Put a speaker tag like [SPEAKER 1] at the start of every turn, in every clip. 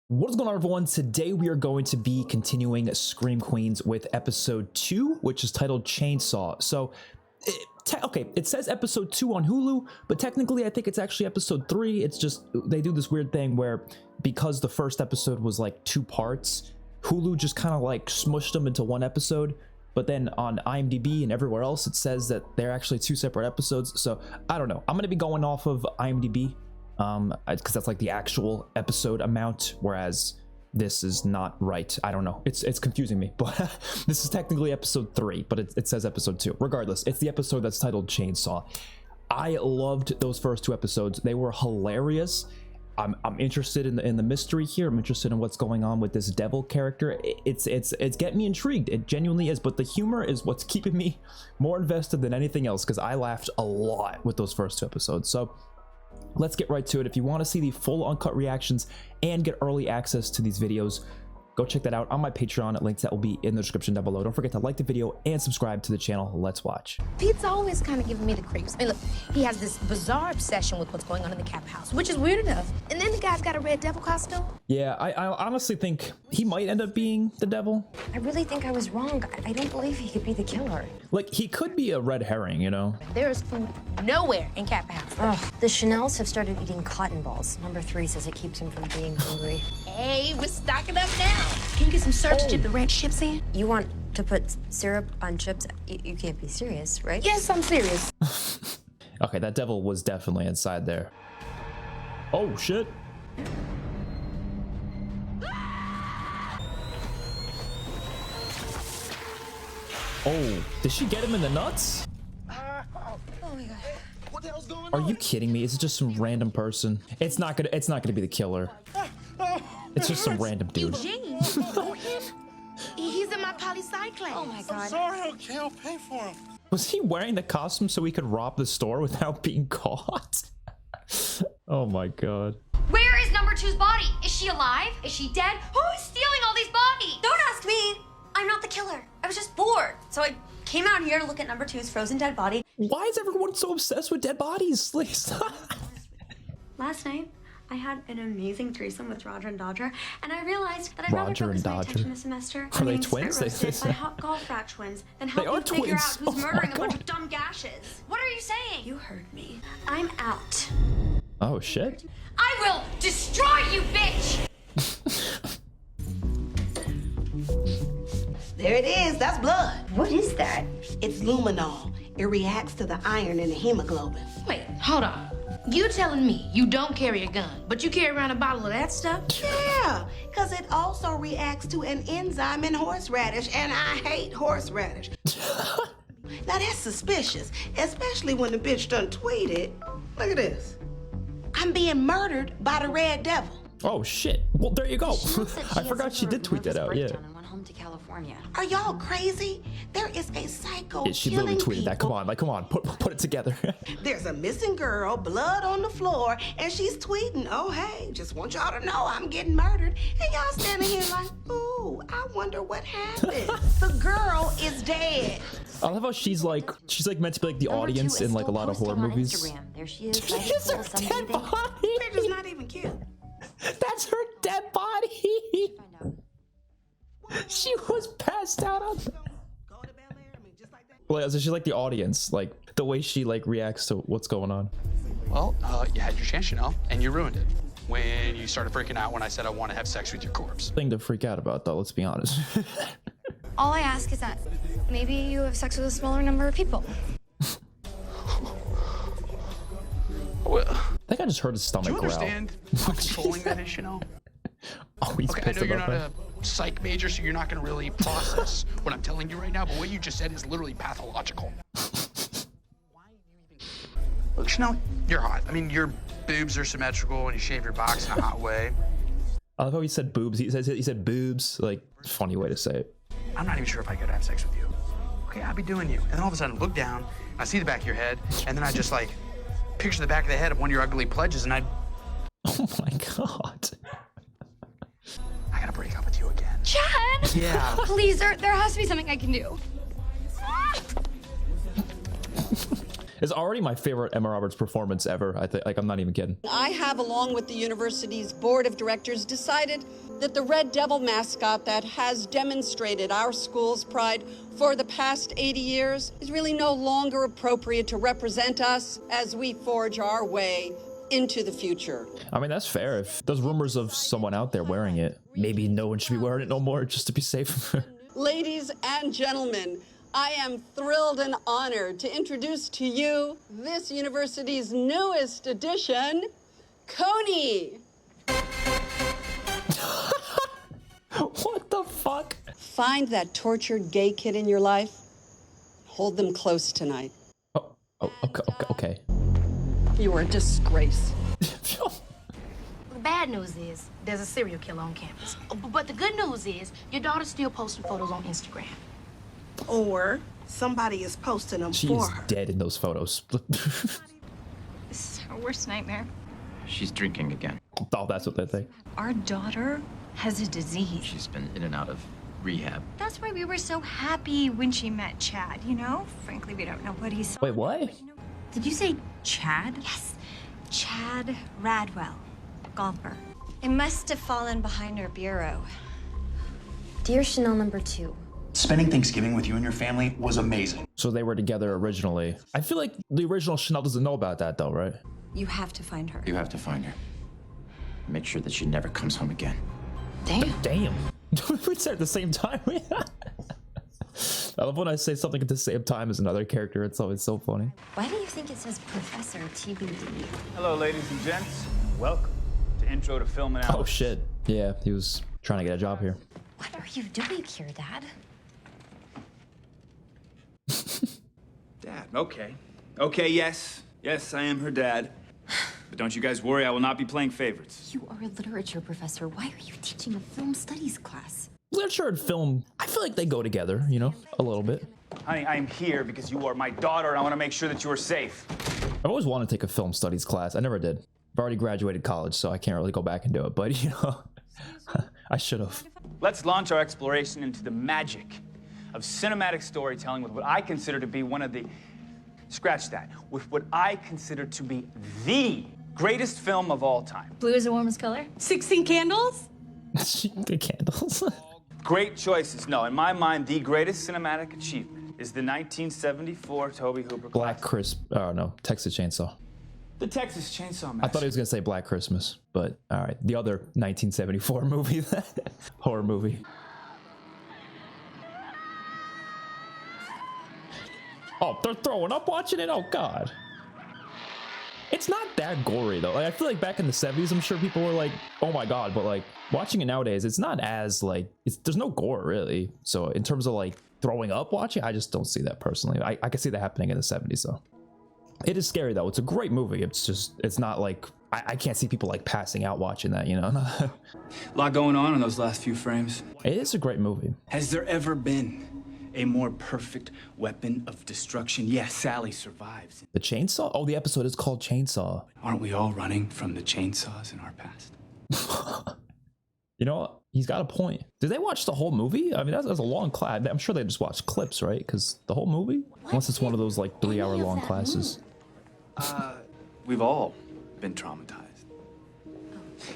[SPEAKER 1] What's going on, everyone? Today we are going to be continuing Scream Queens with episode 2, which is titled Chainsaw. So, it says episode 2 on Hulu, but technically I think it's actually episode 3. It's just, they do this weird thing where, because the first episode was like 2 parts, Hulu just kind of like smushed them into 1 episode. But then on IMDb and everywhere else, it says that they're actually 2 separate episodes. So, I don't know. I'm going to be going off of IMDb. Because that's like the actual episode amount, whereas this is not right. I don't know, it's confusing me, but this is technically episode 3, but it says episode 2. Regardless, it's the episode that's titled Chainsaw. I loved those first 2 episodes. They were hilarious. I'm interested in the mystery here. I'm interested in what's going on with this devil character. It's getting me intrigued. It genuinely is, but the humor is what's keeping me more invested than anything else, because I laughed a lot with those first 2 episodes. So let's get right to it. If you want to see the full uncut reactions and get early access to these videos, go check that out on my Patreon. Links that will be in the description down below. Don't forget to like the video and subscribe to the channel. Let's watch.
[SPEAKER 2] Pete's always kind of giving me the creeps. I mean, look, he has this bizarre obsession with what's going on in the Cap House, which is weird enough. And then the guy's got a red devil costume.
[SPEAKER 1] Yeah, I honestly think he might end up being the devil.
[SPEAKER 3] I really think I was wrong. I don't believe he could be the killer.
[SPEAKER 1] Like, he could be a red herring, you know?
[SPEAKER 2] There is food nowhere in Cap House.
[SPEAKER 3] Ugh, the Chanels have started eating cotton balls. Number 3 says it keeps him from being hungry.
[SPEAKER 2] Hey, we're stocking up now. Can you get some syrup to dip the ranch chips in?
[SPEAKER 3] You want to put syrup on chips? You can't be serious, right?
[SPEAKER 2] Yes, I'm serious.
[SPEAKER 1] Okay, that devil was definitely inside there. Oh, shit. Oh, did she get him in the nuts?
[SPEAKER 2] Oh my God.
[SPEAKER 4] What the hell's going
[SPEAKER 1] Are
[SPEAKER 4] on?
[SPEAKER 1] you kidding me? Is it just some random person? It's not gonna be the killer. It's just some random dude.
[SPEAKER 2] Eugene. He's in my poli-sci class.
[SPEAKER 3] Oh my God.
[SPEAKER 4] Sorry, okay, I'll pay for him.
[SPEAKER 1] Was he wearing the costume so he could rob the store without being caught? Oh my God.
[SPEAKER 5] Where is number 2's body? Is she alive? Is she dead? Who is stealing all these bodies?
[SPEAKER 6] Don't ask me. I'm not the killer. I was just bored. So I came out here to look at number 2's frozen dead body.
[SPEAKER 1] Why is everyone so obsessed with dead bodies? Like, stop.
[SPEAKER 6] Last night, I had an amazing threesome with Roger and Dodger, and I realized that I'd
[SPEAKER 1] Roger
[SPEAKER 6] rather
[SPEAKER 1] and
[SPEAKER 6] focus my
[SPEAKER 1] Dodger?
[SPEAKER 6] attention this semester
[SPEAKER 1] Are
[SPEAKER 6] on
[SPEAKER 1] they
[SPEAKER 6] getting
[SPEAKER 1] twins?
[SPEAKER 6] spit roasted
[SPEAKER 1] They-
[SPEAKER 6] by hot golf rat twins than
[SPEAKER 1] They
[SPEAKER 6] helping
[SPEAKER 1] are
[SPEAKER 6] figure
[SPEAKER 1] twins.
[SPEAKER 6] out who's
[SPEAKER 1] Oh my
[SPEAKER 6] murdering a bunch
[SPEAKER 1] God.
[SPEAKER 6] of dumb gashes.
[SPEAKER 5] What are you saying?
[SPEAKER 6] You heard me. I'm out.
[SPEAKER 1] Oh shit.
[SPEAKER 5] I will destroy you, bitch!
[SPEAKER 7] There it is. That's blood.
[SPEAKER 3] What is that?
[SPEAKER 7] It's luminol. It reacts to the iron in the hemoglobin.
[SPEAKER 2] Wait, hold on. You telling me you don't carry a gun, but you carry around a bottle of that stuff?
[SPEAKER 7] Yeah, because it also reacts to an enzyme in horseradish, and I hate horseradish. Now that's suspicious, especially when the bitch done tweeted. Look at this. I'm being murdered by the Red Devil.
[SPEAKER 1] Oh shit. Well, there you go.
[SPEAKER 3] Chanel said
[SPEAKER 1] I
[SPEAKER 3] she
[SPEAKER 1] forgot
[SPEAKER 3] had
[SPEAKER 1] she
[SPEAKER 3] some
[SPEAKER 1] did tweet
[SPEAKER 3] sort
[SPEAKER 1] that
[SPEAKER 3] of
[SPEAKER 1] out.
[SPEAKER 3] nervous
[SPEAKER 1] Yeah.
[SPEAKER 3] breakdown and went home to California.
[SPEAKER 7] Are y'all crazy? There is a psycho
[SPEAKER 1] Yeah, she literally
[SPEAKER 7] killing
[SPEAKER 1] tweeted that. Come
[SPEAKER 7] people.
[SPEAKER 1] on, like, come on, put it together.
[SPEAKER 7] There's a missing girl, blood on the floor, and she's tweeting, oh, hey, just want y'all to know I'm getting murdered. And y'all standing here like, ooh, I wonder what happened. The girl is dead.
[SPEAKER 1] I love how she's like meant to be like the
[SPEAKER 3] Number 2
[SPEAKER 1] audience
[SPEAKER 3] is
[SPEAKER 1] in like a
[SPEAKER 3] still
[SPEAKER 1] lot of horror
[SPEAKER 3] posting on
[SPEAKER 1] movies.
[SPEAKER 3] Instagram. There she is.
[SPEAKER 1] It's
[SPEAKER 3] nice and
[SPEAKER 1] her
[SPEAKER 3] full,
[SPEAKER 1] dead
[SPEAKER 3] sunbathing.
[SPEAKER 1] body.
[SPEAKER 7] Bitch is not even cute.
[SPEAKER 1] That's her dead body.
[SPEAKER 3] Find out.
[SPEAKER 1] She was passed out on.
[SPEAKER 7] Go to Bel Air, I mean, just like that.
[SPEAKER 1] Well, so she's like the audience, like the way she like reacts to what's going on.
[SPEAKER 8] Well, you had your chance, you know, and you ruined it. When you started freaking out when I said I want to have sex with your corpse.
[SPEAKER 1] Thing to freak out about, though. Let's be honest.
[SPEAKER 5] All I ask is that maybe you have sex with a smaller number of people.
[SPEAKER 8] Well,
[SPEAKER 1] I think I just heard his
[SPEAKER 8] do
[SPEAKER 1] stomach
[SPEAKER 8] you
[SPEAKER 1] growl.
[SPEAKER 8] understand how controlling that is, you know?
[SPEAKER 1] Oh, he's
[SPEAKER 8] Okay, I
[SPEAKER 1] pissed
[SPEAKER 8] know you're
[SPEAKER 1] about
[SPEAKER 8] not
[SPEAKER 1] that.
[SPEAKER 8] a psych major, so you're not going to really process what I'm telling you right now, but what you just said is literally pathological. Look, Chanel, you're hot. I mean, your boobs are symmetrical and you shave your box in a hot way.
[SPEAKER 1] I love how he said boobs. He said boobs. Like, funny way to say it.
[SPEAKER 8] I'm not even sure if I could have sex with you. Okay, I'll be doing you. And then all of a sudden, I look down, I see the back of your head, and then I just like picture the back of the head of one of your ugly pledges, and I
[SPEAKER 1] Oh my god.
[SPEAKER 8] gotta break up with you again.
[SPEAKER 5] Chad!
[SPEAKER 8] Yeah.
[SPEAKER 5] Please, there has to be something I can do.
[SPEAKER 1] is already my favorite Emma Roberts performance ever. I think, like, I'm not even kidding.
[SPEAKER 9] I have, along with the university's board of directors, decided that the Red Devil mascot that has demonstrated our school's pride for the past 80 years is really no longer appropriate to represent us as we forge our way into the future.
[SPEAKER 1] I mean, that's fair. If there's rumors of someone out there wearing it, maybe no one should be wearing it no more just to be safe.
[SPEAKER 9] Ladies and gentlemen, I am thrilled and honored to introduce to you this university's newest addition, Coney.
[SPEAKER 1] What the fuck?
[SPEAKER 9] Find that tortured gay kid in your life. Hold them close tonight.
[SPEAKER 1] Oh, okay.
[SPEAKER 9] You are a disgrace.
[SPEAKER 2] The bad news is there's a serial killer on campus. But the good news is your daughter's still posting photos on Instagram.
[SPEAKER 7] Or somebody is posting them
[SPEAKER 1] She
[SPEAKER 7] for
[SPEAKER 1] is
[SPEAKER 7] her.
[SPEAKER 1] dead in those photos.
[SPEAKER 6] This is our worst nightmare.
[SPEAKER 10] She's drinking again.
[SPEAKER 1] Oh, that's what they think.
[SPEAKER 6] Our daughter has a disease.
[SPEAKER 10] She's been in and out of rehab.
[SPEAKER 6] That's why we were so happy when she met Chad, you know? Frankly, we don't know what he saw.
[SPEAKER 1] Wait, what?
[SPEAKER 6] Did you say Chad? Yes. Chad Radwell, golfer.
[SPEAKER 3] It must have fallen behind her bureau. Dear Chanel number 2.
[SPEAKER 11] Spending Thanksgiving with you and your family was amazing.
[SPEAKER 1] So they were together originally. I feel like the original Chanel doesn't know about that though, right?
[SPEAKER 6] You have to find her.
[SPEAKER 10] You have to find her. Make sure that she never comes home again.
[SPEAKER 1] Damn. We said at the same time. I love when I say something at the same time as another character. It's always so funny.
[SPEAKER 3] Why do you think it says Professor TBD?
[SPEAKER 12] Hello, ladies and gents. Welcome to Intro to Film Analysis.
[SPEAKER 1] Oh shit. Yeah, he was trying to get a job here.
[SPEAKER 3] What are you doing here, Dad?
[SPEAKER 12] Dad, okay. Okay, yes. Yes, I am her dad. But don't you guys worry, I will not be playing favorites.
[SPEAKER 3] You are a literature professor. Why are you teaching a film studies class?
[SPEAKER 1] Literature and film, I feel like they go together, you know, a little bit.
[SPEAKER 12] Honey, I am here because you are my daughter and I want to make sure that you are safe.
[SPEAKER 1] I've always wanted to take a film studies class. I never did. I've already graduated college, so I can't really go back and do it, but you know, I should have.
[SPEAKER 12] Let's launch our exploration into the magic of cinematic storytelling with what I consider to be one of the, scratch that, with what I consider to be the greatest film of all time.
[SPEAKER 5] Blue is the warmest color.
[SPEAKER 9] 16 candles?
[SPEAKER 1] The candles.
[SPEAKER 12] Great choices. No, in my mind, the greatest cinematic achievement is the 1974 Tobe Hooper
[SPEAKER 1] Black
[SPEAKER 12] classic.
[SPEAKER 1] Crisp. Oh no, Texas Chainsaw.
[SPEAKER 12] The Texas Chainsaw Massacre.
[SPEAKER 1] I thought he was gonna say Black Christmas, but all right, the other 1974 movie, horror movie. Oh, they're throwing up watching it. Oh God. It's not that gory though. Like, I feel like back in the 70s, I'm sure people were like, "Oh my God," but like watching it nowadays, it's not as like there's no gore really. So in terms of like throwing up watching, I just don't see that personally. I can see that happening in the 70s though. It is scary though. It's a great movie. It's not like I can't see people like passing out watching that, you know.
[SPEAKER 12] A lot going on in those last few frames.
[SPEAKER 1] It is a great movie.
[SPEAKER 12] Has there ever been a more perfect weapon of destruction? Yes, Sally survives.
[SPEAKER 1] The chainsaw? Oh, the episode is called Chainsaw.
[SPEAKER 12] Aren't we all running from the chainsaws in our past?
[SPEAKER 1] You know what? He's got a point. Did they watch the whole movie? I mean, that's a long class. I'm sure they just watched clips, right? Because the whole movie? Unless it's one of those like 3-hour long classes.
[SPEAKER 12] We've all been traumatized.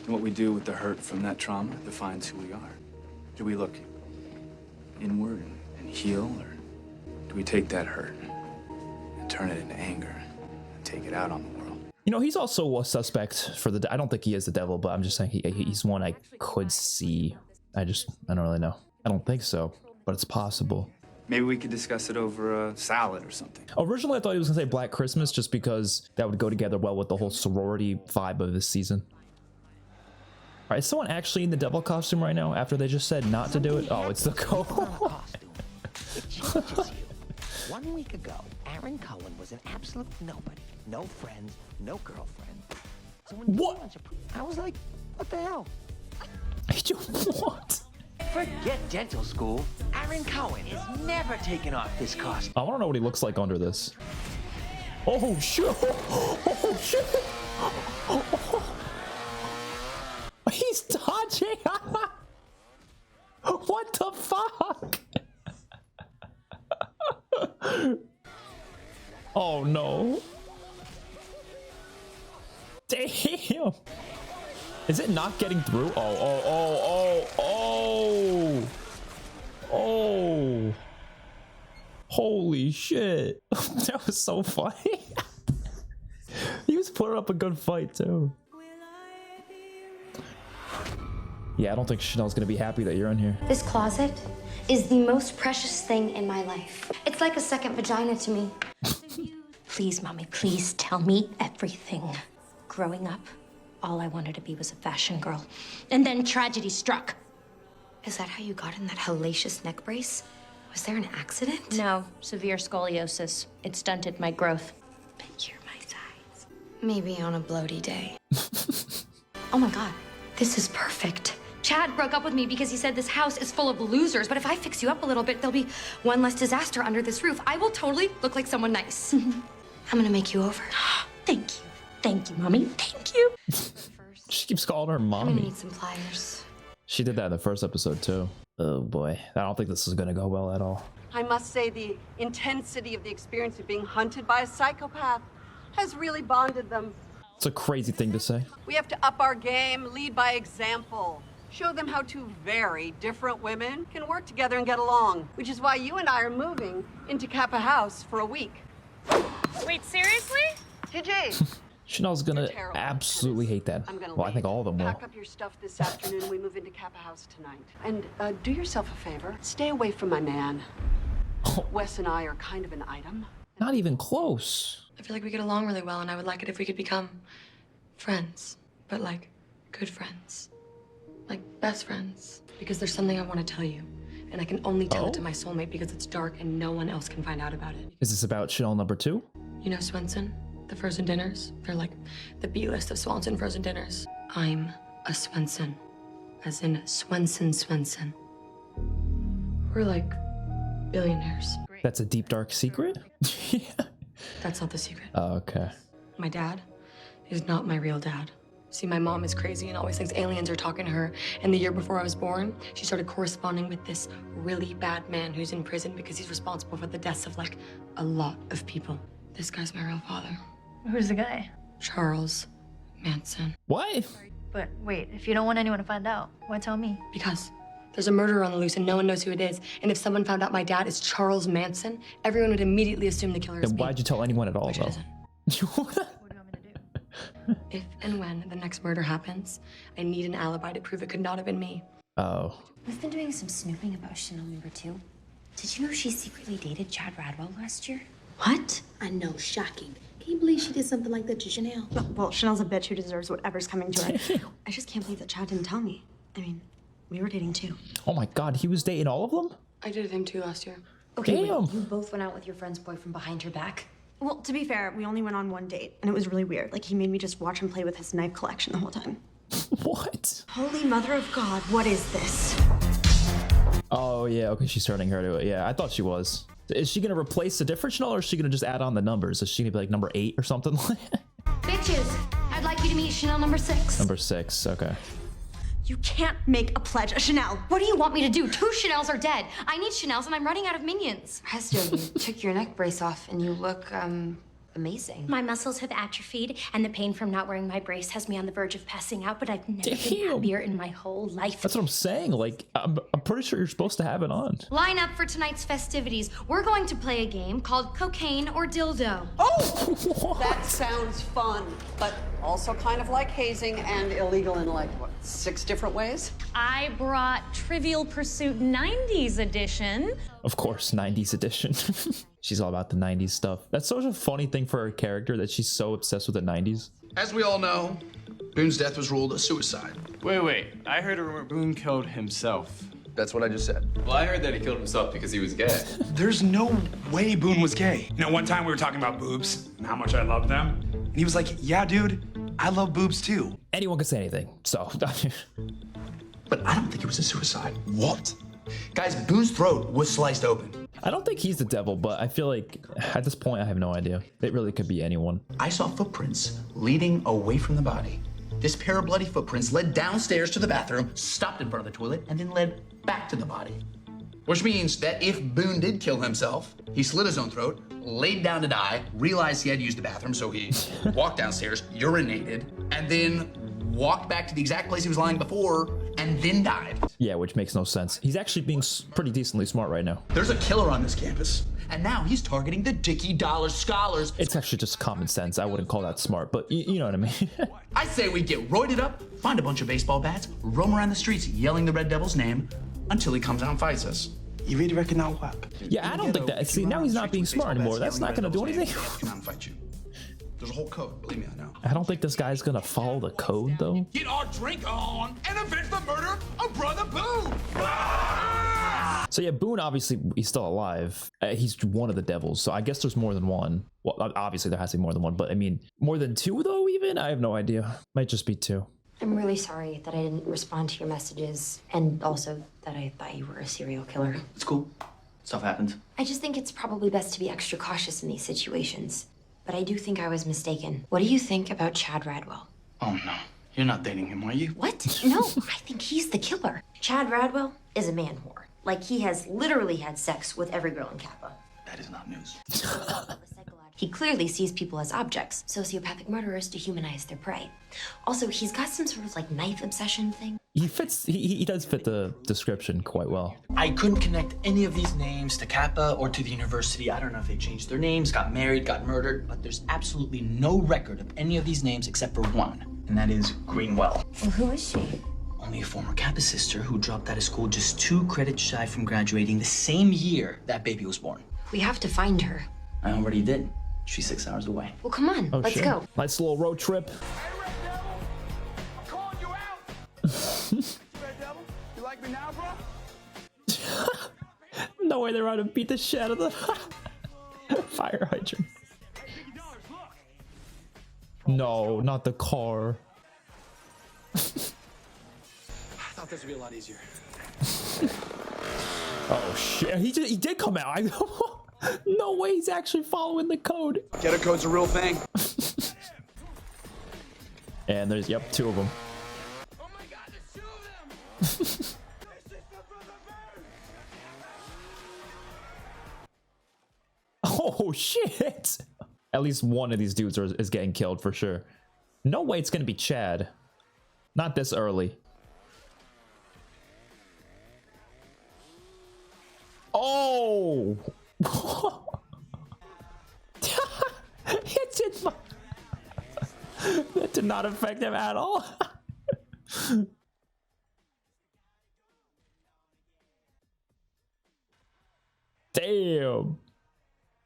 [SPEAKER 12] And what we do with the hurt from that trauma defines who we are. Do we look inward and heal, or do we take that hurt and turn it into anger and take it out on the world?
[SPEAKER 1] You know, he's also a suspect for the. I don't think he is the devil, but I'm just saying he's one I could see. I don't really know. I don't think so, but it's possible.
[SPEAKER 12] Maybe we could discuss it over a salad or something.
[SPEAKER 1] Originally, I thought he was gonna say Black Christmas just because that would go together well with the whole sorority vibe of this season. All right, is someone actually in the devil costume right now after they just said not to do it? Oh, it's the co.
[SPEAKER 13] It changes you. 1 week ago, Aaron Cohen was an absolute nobody. No friends, no girlfriend. So when
[SPEAKER 1] what?
[SPEAKER 13] I was like, what the hell?
[SPEAKER 1] What?
[SPEAKER 13] Forget dental school. Aaron Cohen is never taking off his costume.
[SPEAKER 1] I want to know what he looks like under this. Oh shit! Oh shit! He's dodging! What the fuck? Oh no. Damn. Is it not getting through? Oh. Holy shit. That was so funny. He was putting up a good fight too. Yeah, I don't think Chanel's gonna be happy that you're in here.
[SPEAKER 3] This closet is the most precious thing in my life. It's like a second vagina to me. Please, Mommy, please tell me everything. Growing up, all I wanted to be was a fashion girl. And then tragedy struck. Is that how you got in that hellacious neck brace? Was there an accident?
[SPEAKER 14] No, severe scoliosis. It stunted my growth.
[SPEAKER 3] But you're my size. Maybe on a bloaty day. Oh my God, this is perfect.
[SPEAKER 2] Chad broke up with me because he said this house is full of losers, but if I fix you up a little bit, there'll be one less disaster under this roof. I will totally look like someone nice.
[SPEAKER 3] I'm gonna make you over.
[SPEAKER 14] Thank you. Thank you, Mommy. Thank you.
[SPEAKER 1] She keeps calling her
[SPEAKER 3] I'm
[SPEAKER 1] mommy.
[SPEAKER 3] gonna need some pliers.
[SPEAKER 1] She did that in the first episode too. Oh boy, I don't think this is gonna go well at all.
[SPEAKER 9] I must say the intensity of the experience of being hunted by a psychopath has really bonded them.
[SPEAKER 1] It's a crazy thing to say.
[SPEAKER 9] We have to up our game, lead by example. Show them how two very different women can work together and get along, which is why you and I are moving into Kappa House for a week.
[SPEAKER 5] Wait, seriously?
[SPEAKER 9] JJ,
[SPEAKER 1] Chanel's gonna absolutely hate that.
[SPEAKER 9] I'm gonna
[SPEAKER 1] Well, I think all of them will.
[SPEAKER 9] pack up your stuff this afternoon. We move into Kappa House tonight. And do yourself a favor. Stay away from my man. Wes and I are kind of an item.
[SPEAKER 1] Not even close.
[SPEAKER 6] I feel like we get along really well, and I would like it if we could become friends, but like good friends, like best friends. Because there's something I want to tell you, and I can only tell it to my soulmate because it's dark and no one else can find out about it.
[SPEAKER 1] Is this about Chanel number 2?
[SPEAKER 6] You know Swenson, the frozen dinners? They're like the B-list of Swanson frozen dinners. I'm a Swenson, as in Swenson. We're like billionaires.
[SPEAKER 1] That's a deep dark secret?
[SPEAKER 6] That's not the secret.
[SPEAKER 1] Oh, okay.
[SPEAKER 6] My dad is not my real dad. See, my mom is crazy and always thinks aliens are talking to her. And the year before I was born, she started corresponding with this really bad man who's in prison because he's responsible for the deaths of like a lot of people. This guy's my real father.
[SPEAKER 14] Who's the guy?
[SPEAKER 6] Charles Manson.
[SPEAKER 1] What?
[SPEAKER 14] But wait, if you don't want anyone to find out, why tell me?
[SPEAKER 6] Because there's a murderer on the loose and no one knows who it is. And if someone found out my dad is Charles Manson, everyone would immediately assume the killer is
[SPEAKER 1] Then
[SPEAKER 6] me.
[SPEAKER 1] why'd you tell anyone at all, though?
[SPEAKER 6] If and when the next murder happens, I need an alibi to prove it could not have been me.
[SPEAKER 1] Oh.
[SPEAKER 3] We've been doing some snooping about Chanel number 2. Did you know she secretly dated Chad Radwell last year?
[SPEAKER 7] What? I know, shocking. Can you believe she did something like that to Chanel?
[SPEAKER 6] Well, Chanel's a bitch who deserves whatever's coming to her. I just can't believe that Chad didn't tell me. I mean, we were dating too.
[SPEAKER 1] Oh my god, he was dating all of them?
[SPEAKER 6] I dated him too last year.
[SPEAKER 3] Okay,
[SPEAKER 1] Damn.
[SPEAKER 3] wait, you both went out with your friend's boyfriend behind her back?
[SPEAKER 6] Well, to be fair, we only went on one date, and it was really weird. Like, he made me just watch him play with his knife collection the whole time.
[SPEAKER 1] What?
[SPEAKER 6] Holy mother of God, what is this?
[SPEAKER 1] Oh yeah, okay, she's turning her to it. Yeah, I thought she was. Is she gonna replace a different Chanel or is she gonna just add on the numbers? Is she gonna be like number 8 or something?
[SPEAKER 2] Bitches, I'd like you to meet Chanel number 6.
[SPEAKER 1] Number 6, okay.
[SPEAKER 6] You can't make a pledge, a Chanel.
[SPEAKER 2] What do you want me to do? 2 Chanels are dead. I need Chanels and I'm running out of minions.
[SPEAKER 3] Hester, you took your neck brace off and you look, amazing.
[SPEAKER 14] My muscles have atrophied, and the pain from not wearing my brace has me on the verge of passing out, but I've never been happier in my whole life.
[SPEAKER 1] That's what I'm saying. Like, I'm pretty sure you're supposed to have it on.
[SPEAKER 2] Line up for tonight's festivities. We're going to play a game called Cocaine or Dildo.
[SPEAKER 9] Oh! That sounds fun, but also kind of like hazing and illegal in like, what, 6 different ways?
[SPEAKER 5] I brought Trivial Pursuit 90s edition.
[SPEAKER 1] Of course, 90s edition. She's all about the 90s stuff. That's such a funny thing for her character that she's so obsessed with the 90s.
[SPEAKER 11] As we all know, Boone's death was ruled a suicide.
[SPEAKER 12] Wait. I heard a rumor Boone killed himself.
[SPEAKER 11] That's what I just said.
[SPEAKER 12] Well, I heard that he killed himself because he was gay.
[SPEAKER 8] There's no way Boone was gay. You know, one time we were talking about boobs and how much I loved them. And he was like, yeah, dude, I love boobs too.
[SPEAKER 1] Anyone can say anything, so.
[SPEAKER 11] But I don't think it was a suicide. What? Guys, Boone's throat was sliced open.
[SPEAKER 1] I don't think he's the devil, but I feel like at this point I have no idea. It really could be anyone.
[SPEAKER 11] I saw footprints leading away from the body. This pair of bloody footprints led downstairs to the bathroom, stopped in front of the toilet, and then led back to the body. Which means that if Boone did kill himself, he slit his own throat, laid down to die, realized he had to use the bathroom, so he walked downstairs, urinated, and then walked back to the exact place he was lying before, and then died.
[SPEAKER 1] Yeah, which makes no sense. He's actually being pretty decently smart right now.
[SPEAKER 11] There's a killer on this campus, and now he's targeting the Dickie Dollar scholars.
[SPEAKER 1] It's actually just common sense. I wouldn't call that smart, but you know what I mean.
[SPEAKER 11] I say we get roided up, find a bunch of baseball bats, roam around the streets yelling the Red Devil's name until he comes out and fights us.
[SPEAKER 8] You really reckon that'll work?
[SPEAKER 1] Yeah, I don't think that. See, now he's not being smart anymore. That's not gonna do anything.
[SPEAKER 11] Come out and fight you. There's a whole code, believe me, I know.
[SPEAKER 1] I don't think this guy's gonna follow the code though.
[SPEAKER 11] Get our drink on and avenge the murder of Brother Boone!
[SPEAKER 1] So yeah, Boone, obviously, he's still alive. He's one of the devils, so I guess there's more than one. Well, obviously there has to be more than one, but I mean, more than two though even? I have no idea. Might just be two.
[SPEAKER 3] I'm really sorry that I didn't respond to your messages, and also that I thought you were a serial killer.
[SPEAKER 10] It's cool. Stuff happens.
[SPEAKER 3] I just think it's probably best to be extra cautious in these situations. But I do think I was mistaken. What do you think about Chad Radwell?
[SPEAKER 10] Oh no. You're not dating him, are you?
[SPEAKER 3] What? No, I think he's the killer. Chad Radwell is a man whore. Like, he has literally had sex with every girl in Kappa.
[SPEAKER 10] That is not news.
[SPEAKER 3] He clearly sees people as objects. Sociopathic murderers dehumanize their prey. Also, he's got some sort of like knife obsession thing.
[SPEAKER 1] He fits. He does fit the description quite well.
[SPEAKER 10] I couldn't connect any of these names to Kappa or to the university. I don't know if they changed their names, got married, got murdered, but there's absolutely no record of any of these names except for one, and that is Greenwell.
[SPEAKER 3] Well, who is she?
[SPEAKER 10] Only a former Kappa sister who dropped out of school just 2 credits shy from graduating the same year that baby was born.
[SPEAKER 3] We have to find her.
[SPEAKER 10] I already did. She's 6 hours away.
[SPEAKER 3] Well, come on, let's go.
[SPEAKER 1] Nice little road trip.
[SPEAKER 8] Red Devil, you like me now, bro?
[SPEAKER 1] No way they're out to beat the shit out of the fire hydrant. No, not the car.
[SPEAKER 8] I thought this would be a lot easier.
[SPEAKER 1] Oh shit! He did come out. No way he's actually following the code.
[SPEAKER 8] Getter code's a real thing.
[SPEAKER 1] And there's, yep, 2 of them.
[SPEAKER 8] Oh my god, there's 2 of them!
[SPEAKER 1] Oh shit! At least one of these dudes is getting killed for sure. No way it's gonna be Chad. Not this early. Oh! It did not. That did not affect him at all. Damn.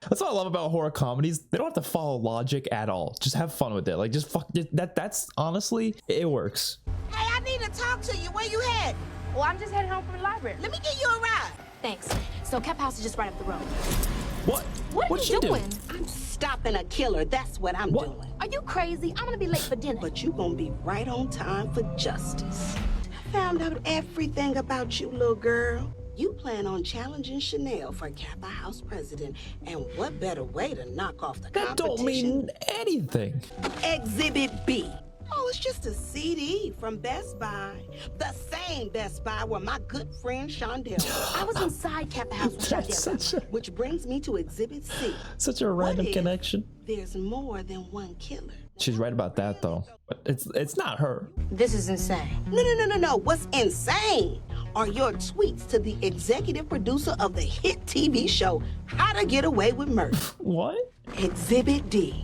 [SPEAKER 1] That's what I love about horror comedies. They don't have to follow logic at all. Just have fun with it. Like, just fuck that. That's honestly, it works.
[SPEAKER 7] Hey, I need to talk to you. Where you head?
[SPEAKER 2] Well, I'm just heading home from the library.
[SPEAKER 7] Let me get you a ride.
[SPEAKER 2] Thanks. So Cap House is just right up the road.
[SPEAKER 1] What?
[SPEAKER 2] What are you doing?
[SPEAKER 7] I'm stopping a killer. That's what I'm doing.
[SPEAKER 2] Are you crazy? I'm gonna be late for dinner.
[SPEAKER 7] But you gonna be right on time for justice. I found out everything about you, little girl. You plan on challenging Chanel for Kappa House president, and what better way to knock off the competition?
[SPEAKER 1] That don't mean anything.
[SPEAKER 7] Exhibit B. Oh, it's just a CD from Best Buy. The same Best Buy where my good friend Shondell.
[SPEAKER 2] I was inside Kappa House with Shondell.
[SPEAKER 7] Which brings me to Exhibit C.
[SPEAKER 1] Such a random
[SPEAKER 7] What if
[SPEAKER 1] connection.
[SPEAKER 7] There's more than one killer.
[SPEAKER 1] She's right about that though. But it's not her.
[SPEAKER 2] This is insane.
[SPEAKER 7] No. What's insane are your tweets to the executive producer of the hit TV show How to Get Away with Murder.
[SPEAKER 1] What?
[SPEAKER 7] Exhibit D.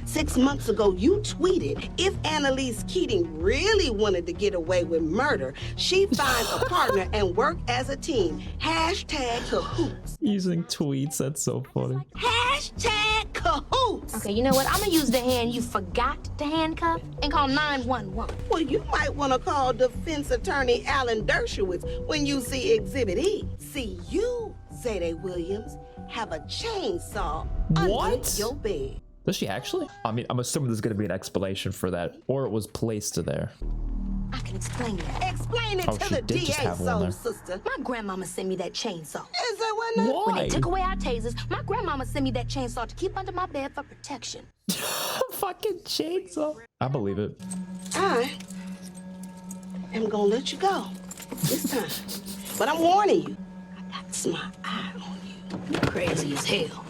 [SPEAKER 7] 6 months ago, you tweeted, if Annalise Keating really wanted to get away with murder, she'd find a partner and work as a team. Hashtag cahoots.
[SPEAKER 1] Using tweets, that's so funny.
[SPEAKER 7] Hashtag cahoots.
[SPEAKER 2] Okay, you know what? I'm gonna use the hand you forgot to handcuff and call 911.
[SPEAKER 7] Well, you might want to call defense attorney Alan Dershowitz when you see Exhibit E. See, you, Zayde Williams, have a chainsaw under your bed.
[SPEAKER 1] Does she actually? I mean, I'm assuming there's gonna be an explanation for that, or it was placed there.
[SPEAKER 2] I can explain that.
[SPEAKER 7] Explain it
[SPEAKER 1] Oh,
[SPEAKER 7] to
[SPEAKER 1] she
[SPEAKER 7] the
[SPEAKER 1] did just
[SPEAKER 7] DA,
[SPEAKER 1] have one
[SPEAKER 7] soul
[SPEAKER 1] there.
[SPEAKER 7] sister.
[SPEAKER 2] My grandmama sent me that chainsaw.
[SPEAKER 7] Is there one?
[SPEAKER 2] When
[SPEAKER 1] Why?
[SPEAKER 2] they took away our tasers, my grandmama sent me that chainsaw to keep under my bed for protection.
[SPEAKER 1] Fucking chainsaw. I believe it.
[SPEAKER 7] I am gonna let you go this time. But I'm warning you, I That's my eye on you. You crazy as hell.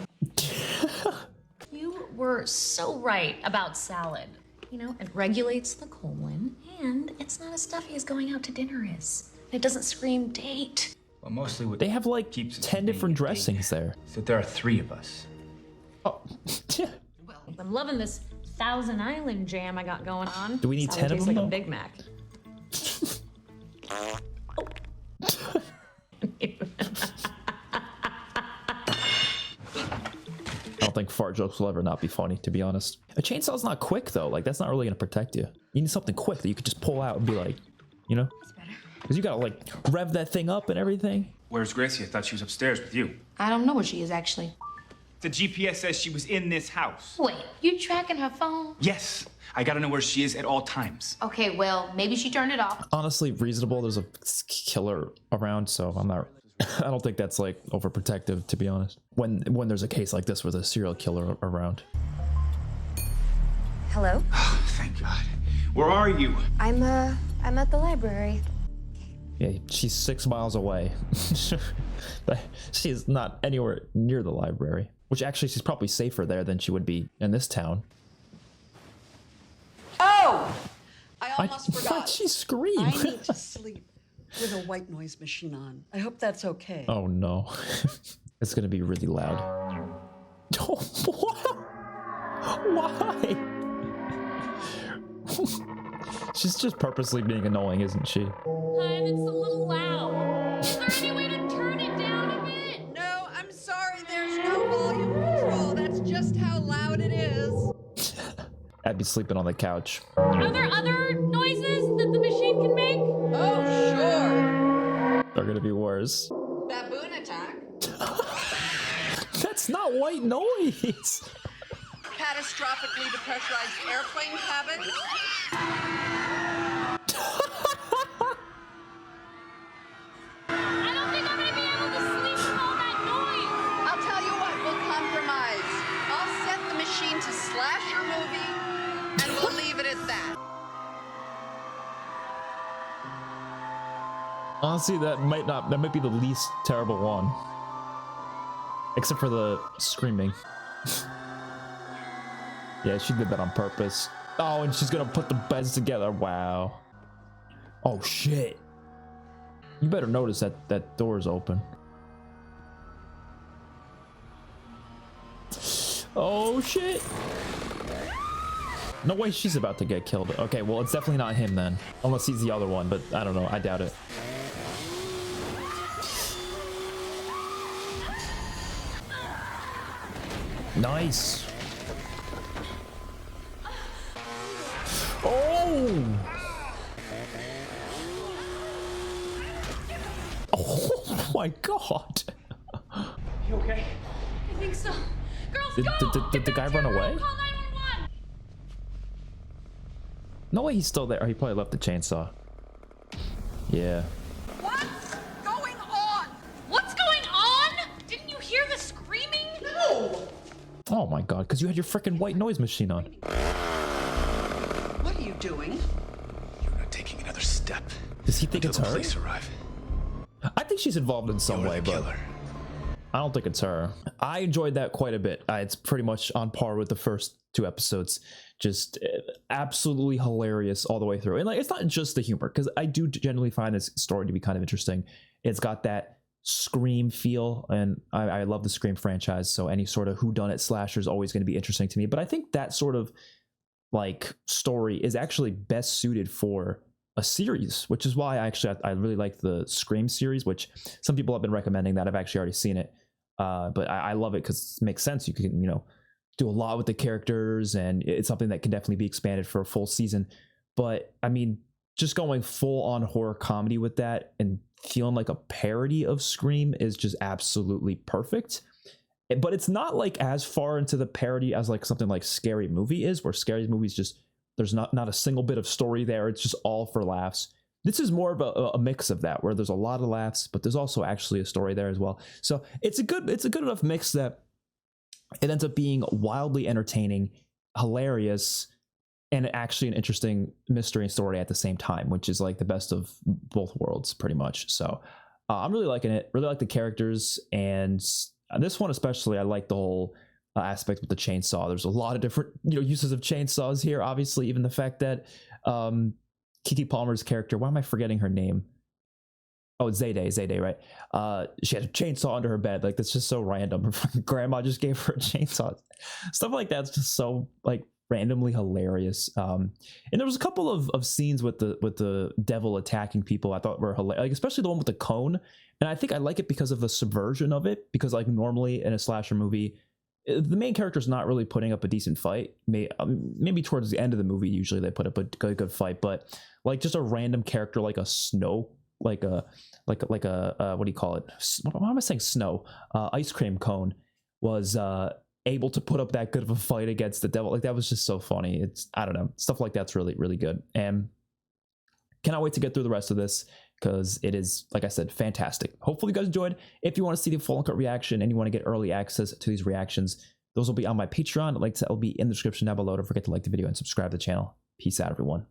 [SPEAKER 15] You were so right about salad. You know, it regulates the colon, and it's not as stuffy as going out to dinner is. It doesn't scream date.
[SPEAKER 12] Well, mostly what
[SPEAKER 1] They have like
[SPEAKER 12] keeps us
[SPEAKER 1] 10 different dressings there.
[SPEAKER 12] So there are 3 of us.
[SPEAKER 1] Oh,
[SPEAKER 15] I'm loving this Thousand Island jam I got going on.
[SPEAKER 1] Do we need
[SPEAKER 15] Salad
[SPEAKER 1] 10 of
[SPEAKER 15] tastes
[SPEAKER 1] them,
[SPEAKER 15] like
[SPEAKER 1] though?
[SPEAKER 15] a Big Mac.
[SPEAKER 1] I don't think fart jokes will ever not be funny, to be honest. A chainsaw's not quick though. Like that's not really gonna protect you. You need something quick that you could just pull out and be like, you know? Because you gotta like rev that thing up and everything.
[SPEAKER 16] Where's Gracie? I thought she was upstairs with you.
[SPEAKER 2] I don't know where she is, actually.
[SPEAKER 16] The GPS says she was in this house.
[SPEAKER 2] Wait, you tracking her phone?
[SPEAKER 16] Yes. I gotta know where she is at all times.
[SPEAKER 2] Okay, well, maybe she turned it off.
[SPEAKER 1] Honestly, reasonable. There's a killer around, so I'm not. I don't think that's like overprotective, to be honest. When there's a case like this with a serial killer around.
[SPEAKER 17] Hello?
[SPEAKER 16] Oh, thank God. Where are you?
[SPEAKER 17] I'm at the library.
[SPEAKER 1] Yeah, she's 6 miles away. But she's not anywhere near the library. Which actually, she's probably safer there than she would be in this town.
[SPEAKER 9] Oh! I almost forgot.
[SPEAKER 1] Why'd she scream?
[SPEAKER 9] I need to sleep with a white noise machine on. I hope that's okay.
[SPEAKER 1] Oh no. It's gonna be really loud. Oh, why? She's just purposely being annoying, isn't she?
[SPEAKER 15] Hun, it's a little loud. Is there any way to turn it down a bit?
[SPEAKER 9] No, I'm sorry. There's no volume control. That's just how loud it is.
[SPEAKER 1] I'd be sleeping on the couch.
[SPEAKER 15] Are there other noises that the machine can make?
[SPEAKER 9] Oh, sure.
[SPEAKER 1] They're gonna be worse.
[SPEAKER 9] Baboon attack.
[SPEAKER 1] That's not white noise.
[SPEAKER 9] Catastrophically depressurized airplane cabin.
[SPEAKER 15] I don't think I'm gonna be able to sleep with all that noise.
[SPEAKER 9] I'll tell you what, we'll compromise. I'll set the machine to slasher movie, and we'll leave it at that.
[SPEAKER 1] Honestly, that might be the least terrible one. Except for the screaming. Yeah, she did that on purpose. Oh, and she's gonna put the beds together. Wow. Oh shit. You better notice that that door's open. Oh shit. No way she's about to get killed. Okay, well, it's definitely not him then. Unless he's the other one, but I don't know. I doubt it. Nice. Oh! Oh my god.
[SPEAKER 16] You okay?
[SPEAKER 15] I think so. Girls,
[SPEAKER 1] Did the guy run away?
[SPEAKER 15] Call 911.
[SPEAKER 1] No way he's still there. Oh, he probably left the chainsaw. Yeah.
[SPEAKER 9] What's going on?
[SPEAKER 15] What's going on? Didn't you hear the screaming?
[SPEAKER 9] No.
[SPEAKER 1] Oh my god, because you had your freaking white noise machine on.
[SPEAKER 9] What are you doing?
[SPEAKER 12] You're not taking another step.
[SPEAKER 1] Does he think it's
[SPEAKER 12] the
[SPEAKER 1] her?
[SPEAKER 12] police arrive.
[SPEAKER 1] I think she's involved in some way, but I don't think it's her. I enjoyed that quite a bit. It's pretty much on par with the first 2 episodes. Just absolutely hilarious all the way through. And like, it's not just the humor, because I do generally find this story to be kind of interesting. It's got that Scream feel, and I love the Scream franchise, so any sort of whodunit slasher is always going to be interesting to me. But I think that sort of like story is actually best suited for a series, which is why I really like the Scream series, which some people have been recommending that. I've actually already seen it, but I love it because it makes sense. You can, you know, do a lot with the characters, and it's something that can definitely be expanded for a full season. But I mean, just going full on horror comedy with that and feeling like a parody of Scream is just absolutely perfect. But it's not like as far into the parody as like something like Scary Movie is, where Scary Movie's just, there's not a single bit of story there. It's just all for laughs. This is more of a mix of that, where there's a lot of laughs, but there's also actually a story there as well. So it's a good enough mix that it ends up being wildly entertaining, hilarious, and actually an interesting mystery and story at the same time, which is like the best of both worlds, pretty much. So I'm really liking it. Really like the characters, and this one especially. I like the whole aspect with the chainsaw. There's a lot of different uses of chainsaws here. Obviously, even the fact that Kiki Palmer's character. Why am I forgetting her name? Oh, it's Zayday, right? She had a chainsaw under her bed. Like, that's just so random. Her fucking grandma just gave her a chainsaw. Stuff like that's just so like randomly hilarious. And there was a couple of scenes with the devil attacking people I thought were hilarious, like especially the one with the cone. And I think I like it because of the subversion of it. Because like normally in a slasher movie, the main character's not really putting up a decent fight. Maybe towards the end of the movie, usually they put up a good fight. But like just a random character like a Snow. Like a what do you call it? Why am I saying Snow? Ice cream cone was able to put up that good of a fight against the devil. Like that was just so funny. I don't know, stuff like that's really good, and cannot wait to get through the rest of this because it is, like I said, fantastic. Hopefully you guys enjoyed. If you want to see the full uncut reaction and you want to get early access to these reactions, those will be on my Patreon. Links will be in the description down below. Don't forget to like the video and subscribe to the channel. Peace out, everyone.